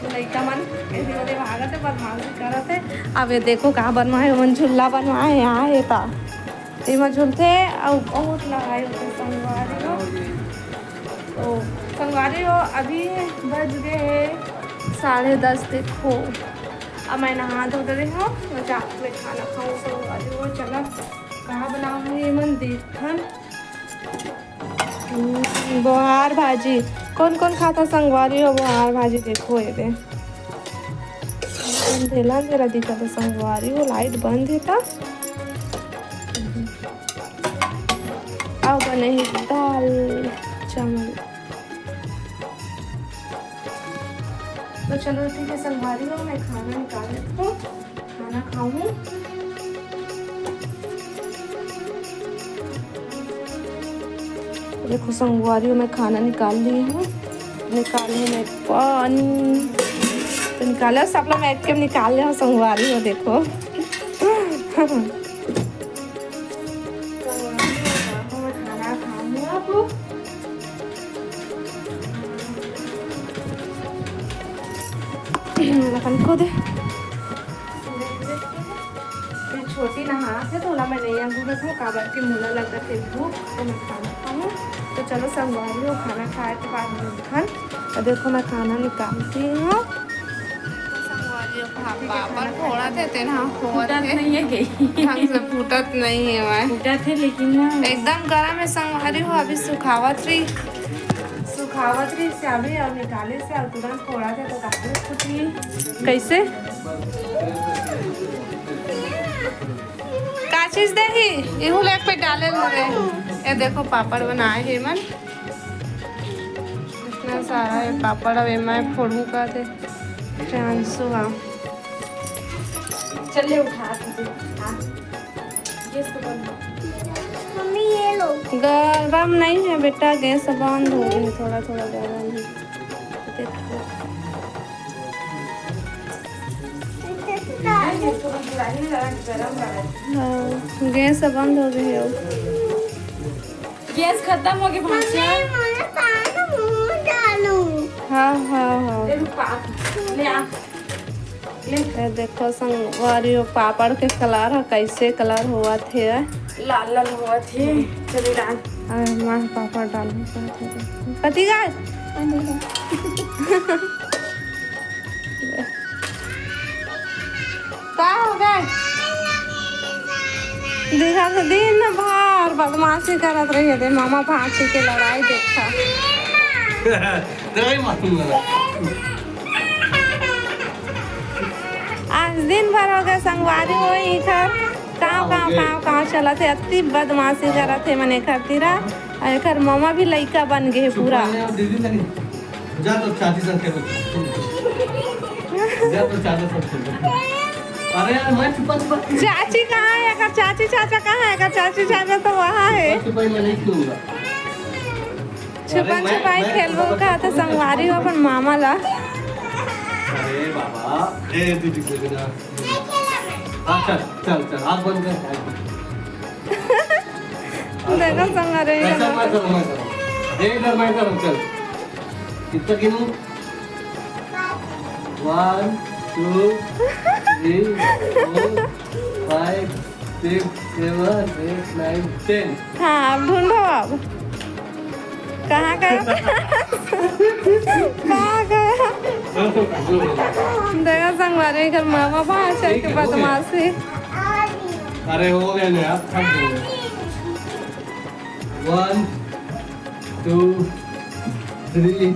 लड़का मन ऐसे वाले भागत है बदमाशी करत है। अब ये देखो कहाँ बनवाए मन झूला बनवाए यहाँ है ता इमा झूलते और बहुत लगाए होते संगवारी हो। तो संगवारी हो अभी बज गए 10:30 देखो। अब मैं नहा धो रही हूँ तो जाकर मैं खाना खाऊँ। संगवारी हो चला कहाँ बनाऊँ ये मन देखन। बोहार भाजी कौन कौन खाता संगवारी हो। बोहार भाजी देखो ये दे अंधेला अंधेला दिखा था संगवारी हो। लाइट बंद है था। अब बने दाल चावल। तो चलो ठीक है संगवारी हो मैं खाना निकाल लेती हूँ खाना खाऊँ। देखो संगवारी हो मैं खाना निकाल ली हूँ। निकालने में पानी तो निकाला सब लोग बैठ के निकाल ले संगवारी हो देखो। खाना खाऊँ अब लखन को दे छोटी नहा थे तो मैं नहीं अंगूर था काबर के मुला लगा थे भूख तो मैं खाना खाऊँ। तो चलो संगवारी हो खाना खाए के बाद खान तो देखो मैं खाना निकालती हूँ। पापड़ फोड़ा थे तेना फूटत नहीं है ढंग से फूटत नहीं है वह फूटत है लेकिन एकदम गर्म है संगवारी हो। अभी सुखावत रही से अभी और निकाले से और तुरंत फोड़ा थे तो काफी फूटी कैसे का चीज देखी इहू लेग पे डाले लगे। ये देखो पापड़ बनाए है मन इतना सारा है पापड़। अब मैं फोड़ू का थे फ्रांसो हाँ चले उठा मम्मी ये लो गरम नहीं है बेटा गैस बंद हो गई थोड़ा थोड़ा गरम है। देखो हाँ गैस बंद हो गई है। गैस खत्म हो गई हाँ हाँ हाँ ले देखो संगवारी हो पापड़ के कलर है कैसे कलर हुआ थे लाल लाल हुआ थे। चलिए डाल माँ पापड़ डाल कती गाय क्या हो गए देखा तो दिन भर बदमाशी करत रही थे मामा भांसी के लड़ाई देखा। आज दिन भर हो गए संगवारी हो इधर कहाँ चला थे अति बदमाशी करा थे मने करती रहा। एक मामा भी लड़का बन गए पूरा। चाची कहाँ है अगर चाची चाचा कहाँ है अगर चाची चाचा तो वहाँ है। छुपन छुपाई खेलबो का था संगवारी हो अपन मामा ला। अरे बाबा दीदी चल चल चल हाथ बंद कर देखो संगवारी मैं करूँ चल कितना गिनूं 1 2 3 4 5 6 7 8 9 10। हाँ अब ढूंढो अब कहाँ गया कहाँ गया देखो संगवारी घर मामा भाषा के बदमाशी। अरे हो गया ना आप थक गए 1 2 3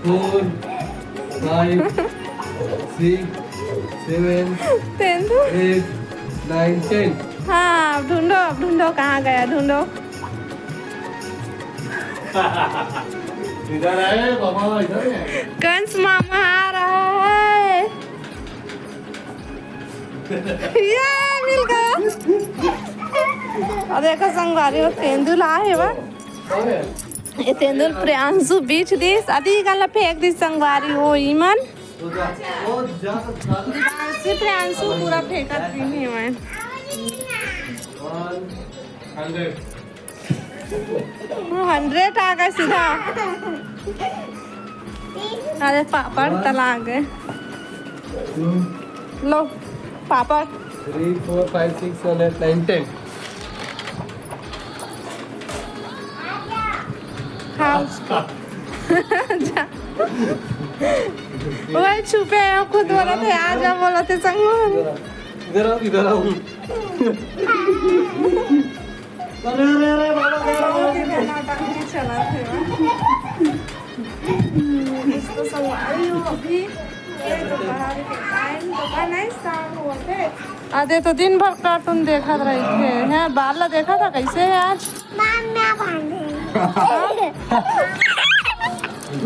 4 5 6 7 8 9 10। हाँ अब ढूंढो कहाँ गया ढूंढो। इधर है बाबा इधर है कंस मामा आ रहा है। ये मिल गया। और देखो संगवारी हो तेंदुल आए बा ये तेंदुल प्रियांशु बीच दिस आदि गला फेंक दी संगवारी हो ईमन प्रियांशु पूरा फेंकत नहीं है। 100 आ गए सीधा अरे पापड़ तला गए। लो पापड़। 3, 4, 5, 6, 7, 8, 9, 10। खाओ। जा। वही छुपे हैं, खुद बोला थे आ जा, बोला थे संगवारी। इधर आओ, इधर आओ। अरे बाबा चला थे इसको संगवारी हो अभी। दोपहर के टाइम दोपहर नहीं शाम हुआ थे। आधे तो दिन भर कार्टून देखा रहे थे। हैं बाल देखा था कैसे है आज।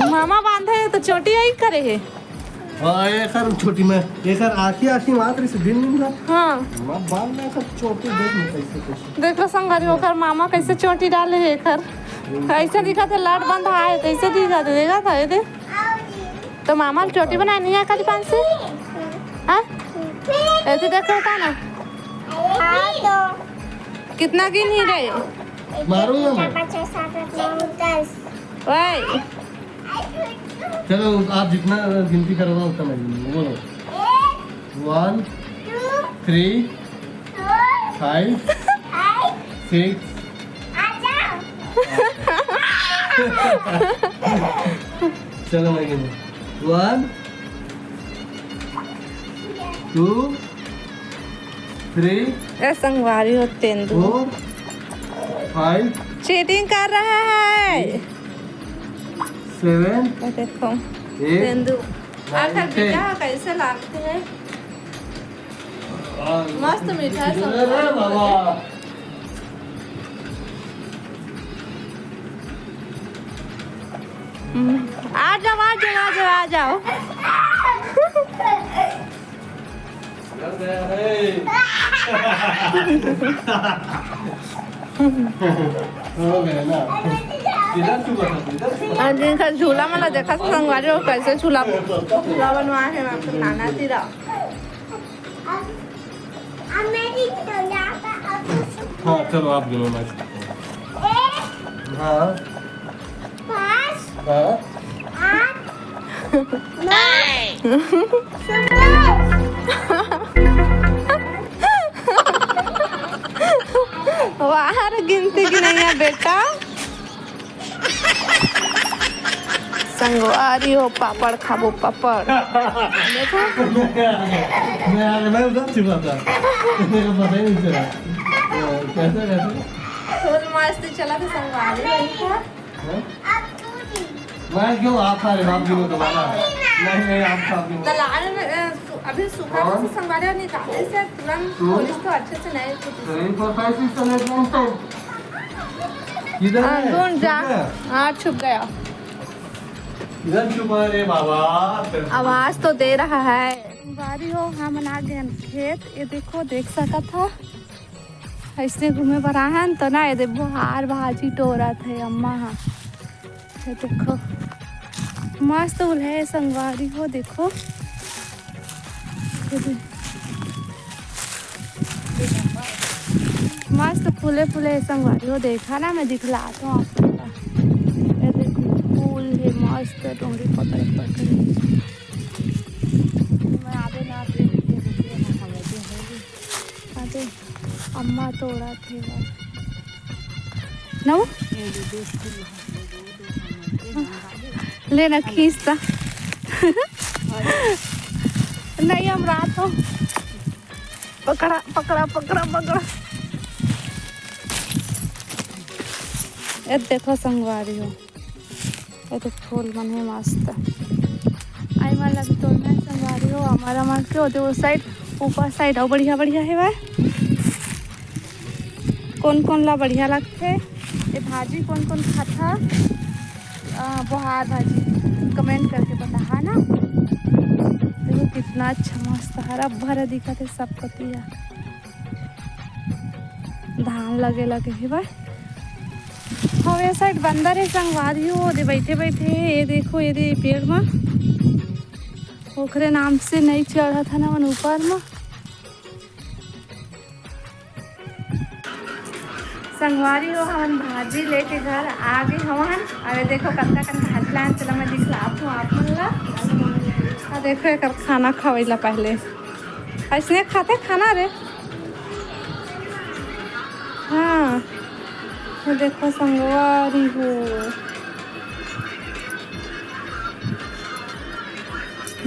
मामा बांधे तो चोटी आई करे है। हाँ ये सर छोटी में ये सर आखी मात्र इस दिन नहीं था। हाँ माँ बाल में सब चोटी देख नहीं कैसे कैसे। देखो संगरी होकर मामा कैसे चोटी डाले है कर। ऐसे दिखा था लाट बंधा है तो ऐसे दिखा था, देखा था ये दे। तो मामा चोटी बनाई नहीं है कल पान से। हाँ ऐसे देखा था ना। कितना गिन ही रहे। मारूंगा मैं। वही चलो आप जितना गिनती करवा उतना मैं गिनूंगा। बोलो 1, 3, 5, 6। चलो मैं गिनूँ 1, 2, 3, संगवारी हो तेंदु 4, 5, चीटिंग कर रहा है। 7, देखो 8, तेंदु 9, आखिर 10। मीठा कैसे लगते हैं। मस्त मीठा है अरे बाबा आ जाओ आ जाओ आ जाओ आ जाओ। हो गया ना। इधर चुका था, इधर चुका था। जिनका झूला मतलब देखा था संगवारी हो कैसे झूला झूला बनवाए हैं। मैं नाना तेरा हाँ चलो आप गिनो मैं। हाँ हाँ बाहर गिनती की नहीं है बेटा। संगवारी हो पापड़ खाबो पापड़। देखो मैं उधर छुपा था, मेरे को पता ही नहीं चला। कैसे कैसे फुल मस्त चला था संगवारी हो। मैं क्यों आप सारे बाप गिनो दोबारा। नहीं आप साथ गिनो। दलाल में अभी सुबह से संगवारी निकालने से तुरंत पुलिस तो अच्छे से नहीं छूटी। 3, 4, 5, 6, 7, 8, 9, 10। इधर है, ढूंढ जा। छुप गया। हाँ छुप गया। इधर छुपा रे बाबा। आवाज तो दे रहा है। बारी हो हम आ गए खेत। ये देखो देख सका था ऐसे घूमे पर आए तो ना। ये देखो हार भाजी टोरा थे अम्मा। हाँ ये देखो मस्त है संगवारी हो। देखो मस्त फूले फूले संगवारी हो। देखा ना मैं दिखलाता हूँ आपको। ये देखो फूल है मस्त डोंगरी पकड़े पकड़े। मैं आगे ना आगे अम्मा तोड़ा थे ना लेना खींचता। नहीं हम रात हो पकड़ा पकड़ा पकड़ा पकड़ा। ये देखो संगवारी हो। ये तो फूल मन है मस्त। आई मन लगी तो मैं संगवारी हो। हमारा मन के होते वो साइड ऊपर साइड और बढ़िया बढ़िया है वह। कौन कौन ला बढ़िया लगते। ये भाजी कौन कौन खाता। बोहार भाजी कमेंट करके बता है ना। देखो कितना अच्छा मस्त हरा भरा दिखा थे सब पतिया। धान लगे लगे है भाई। हाँ ये साइड बंदर है संगवारी हो। दे बैठे बैठे ये देखो ये दे पेड़ में ओखरे नाम से नहीं चढ़ा था ना मन ऊपर में। संगवारी हो हम भाजी लेके घर आ गए हवन। अरे देखो कत्ता कन भाजी लान चला मैं दिखलात हूँ आप मन ला। देखो एक खाना खवैला पहले ऐसे खाते खाना रे। हाँ देखो संगवारी हो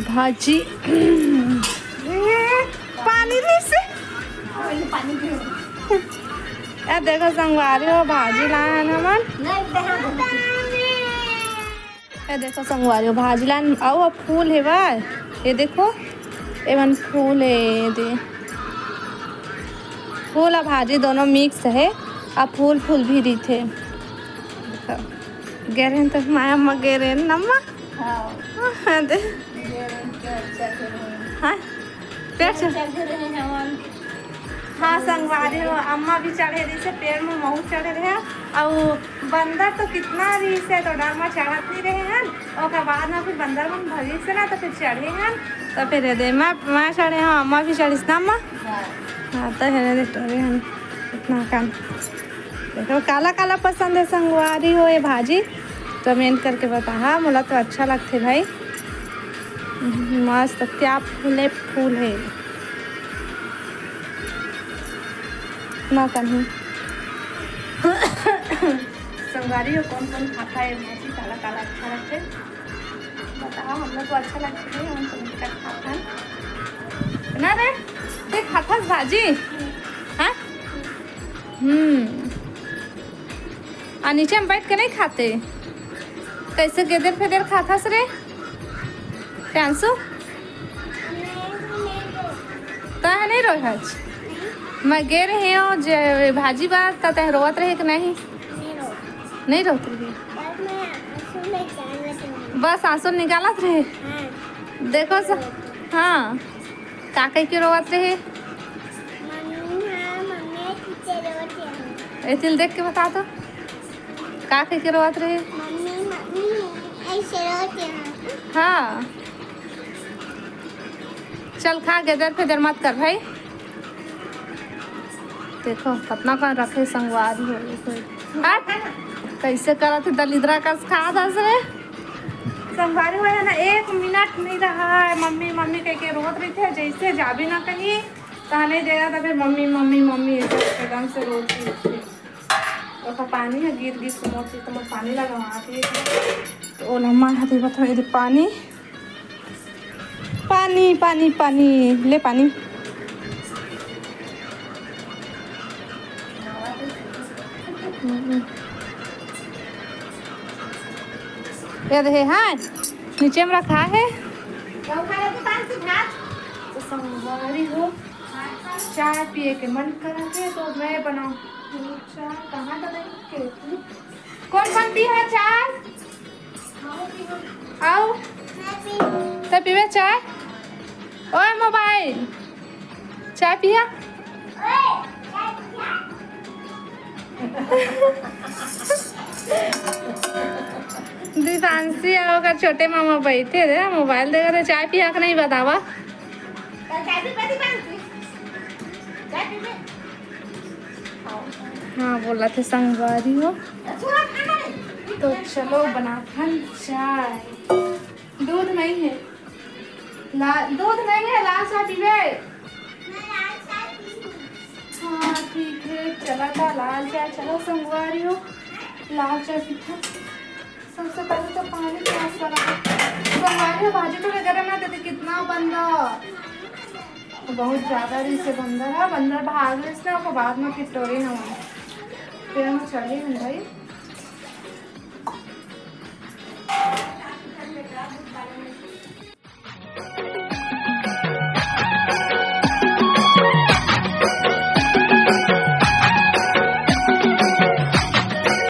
भाजी पानी नहीं से यार देखो संगवारी हो भाजी लाए हमन। ये देखो संगवारी हो भाजी लान और फूल है भाई। ये देखो एवन फूल है ये दे फूल और भाजी दोनों मिक्स है। अब फूल फूल भी रही थे गेरेन तो माया अम्मा गेरेन नम्मा। हाँ दे हाँ पेड़ हाँ संगवारी हो अम्मा भी चढ़े रही से पेड़ में महू चढ़े रहे और बंदर तो कितना रही से तो डर में चढ़त नहीं रहे हैं। और बाद में फिर बंदर में भरी से ना तो फिर चढ़े हैं तो फिर दे मैं चढ़े हाँ अम्मा भी चढ़ी ना अम्मा। हाँ तो है चढ़े हैं इतना काम। देखो काला काला पसंद है संगवारी हो ये भाजी कमेंट करके बता। हाँ मोला तो अच्छा लगते भाई मस्त क्या फूल है ना कहीं। संगवारी हो कौन कौन खाता है भाजी काला काला अच्छा लगते बताओ। हम लोग तो अच्छा लगता है हम तो खाता है ना रे देख खाता भाजी। हाँ और नीचे में बैठ के नहीं खाते कैसे गेदर फेदर खाता रे कैंसू तो नहीं रोज मैं गे रही हूँ भाजी बार तो रोवत रहे कि नहीं रोत रही बस आंसू निकालत रहे। देखो हाँ का कह के रोवत रहे तिल देख के बता दो का कह के रोवत रहे। हाँ चल खा गेदर फेदर मत कर भाई। देखो कितना कौन रखे संगवारी हो कैसे करा थे दलिद्रा का खा दस रे संगवारी हो है ना 1 मिनट नहीं रहा है। मम्मी मम्मी कह के रोत रही थे जैसे जा भी ना कहीं तो नहीं दे रहा था फिर मम्मी मम्मी मम्मी एकदम से रोती थी। तो पानी है गिर गिर के मोती तो मैं पानी लगाती तो लम्मा हाथी बता यदि पानी पानी पानी पानी ले पानी ये रहे। हाँ नीचे में रखा है तो संगवारी हो चाय पिए के मन करा थे तो मैं बनाऊँ चाय। कहाँ का कौन बनती है चाय आओ तो पीवे चाय। ओए मोबाइल चाय पिया दिशांशी अगर छोटे मामा बैठे थे मोबाइल देखा थे चाय पिया का नहीं बतावा। हाँ बोला थे संगवारी हो तो चलो बनाते चाय। दूध नहीं है दूध नहीं है लाल चाय पीवे। हाँ ठीक है चला था लाल चाय। चलो संगवारी हो लाल चाय पीता। सबसे पहले तो पानी प्यास लगा संगवारी हो भाजी तो वगैरह ना देते कितना बंदर बहुत ज़्यादा से बंदर है। बंदर भाग इसने बाद में फिर टोरे हमारे फिर हम चले भाई।